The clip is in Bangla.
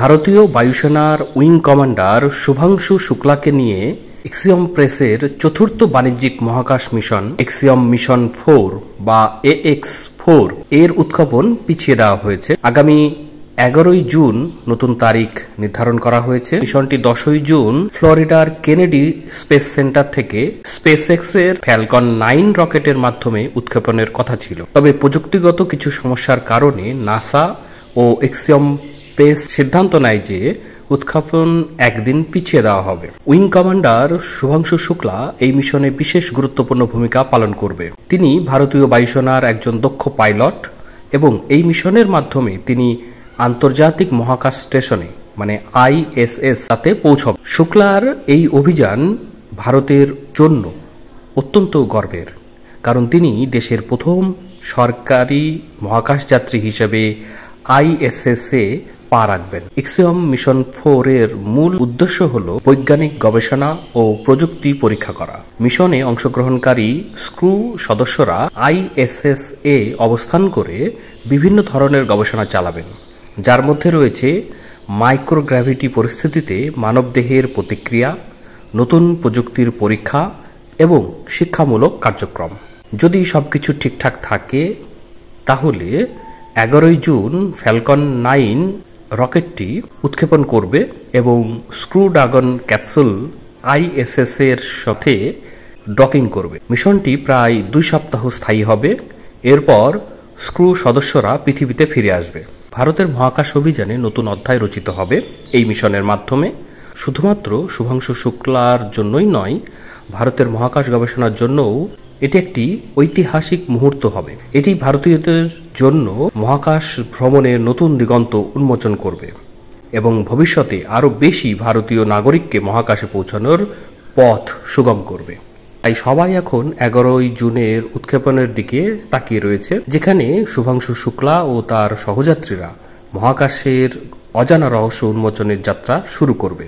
ভারতীয় বায়ুসেনার উইং কমান্ডার শুভাংশু শুক্লাকে নিয়ে এক্সিয়ম প্রেসের চতুর্থ বাণিজ্যিক মহাকাশ মিশন এক্সিয়ম মিশন 4 বা AX4 এর উৎক্ষেপণ পিছিয়ে দেওয়া হয়েছে। আগামী 11ই জুন নতুন তারিখ নির্ধারণ করা হয়েছে। মিশনটি 10ই জুন ফ্লোরিডার কেনেডি স্পেস সেন্টার থেকে স্পেসএক্স এর ফ্যালকন 9 রকেটের মাধ্যমে উৎক্ষেপণের কথা ছিল। তবে প্রযুক্তিগত কিছু সমস্যার কারণে নাসা ও এক্সিয়ম স্পেস সিদ্ধান্ত নেয় যে উৎক্ষেপণ একদিন পিছিয়ে দেওয়া হবে। উইং কমান্ডার শুভাংশু শুক্লা এই মিশনে বিশেষ গুরুত্বপূর্ণ ভূমিকা পালন করবে। তিনি ভারতীয় বায়ুসেনার একজন দক্ষ পাইলট এবং এই মিশনের মাধ্যমে তিনি আন্তর্জাতিক মহাকাশ স্টেশনে মানে ISS তাতে পৌঁছবে। শুক্লার এই অভিযান ভারতের জন্য অত্যন্ত গর্বের, কারণ তিনি দেশের প্রথম সরকারি মহাকাশ যাত্রী হিসেবে ISS এ পা রাখবেন। এক্সিয়ম মিশন 4 এর মূল উদ্দেশ্য হল বৈজ্ঞানিক গবেষণা ও প্রযুক্তি পরীক্ষা করা। মিশনে অংশগ্রহণকারী স্ক্রু সদস্যরা ISS এ অবস্থান করে বিভিন্ন ধরনের গবেষণা চালাবেন, যার মধ্যে রয়েছে মাইক্রোগ্র্যাভিটি পরিস্থিতিতে মানবদেহের প্রতিক্রিয়া, নতুন প্রযুক্তির পরীক্ষা এবং শিক্ষামূলক কার্যক্রম। যদি সবকিছু ঠিকঠাক থাকে তাহলে 11ই জুন ফ্যালকন 9 রকেটটি উৎক্ষেপণ করবে এবং স্ক্রু ড্রাগন ক্যাপসুল ISS এর সাথে ডকিং করবে। মিশনটি প্রায় 2 সপ্তাহ স্থায়ী হবে। এরপর স্ক্রু সদস্যরা পৃথিবীতে ফিরে আসবে। ভারতের মহাকাশ অভিযানে নতুন অধ্যায় রচিত হবে এই মিশনের মাধ্যমে। শুধুমাত্র শুভাংশু শুক্লার জন্যই নয়, ভারতের মহাকাশ গবেষণার জন্যও এটি একটি ঐতিহাসিক মুহূর্ত হবে। এটি ভারতীয়দের জন্য মহাকাশ ভ্রমণের নতুন দিগন্ত উন্মোচন করবে এবং ভবিষ্যতে আরও বেশি ভারতীয় নাগরিককে মহাকাশে পৌঁছানোর পথ সুগম করবে। তাই সবাই এখন 11ই জুনের উৎক্ষেপণের দিকে তাকিয়ে রয়েছে, যেখানে শুভাংশু শুক্লা ও তার সহযাত্রীরা মহাকাশের অজানা রহস্য উন্মোচনের যাত্রা শুরু করবে।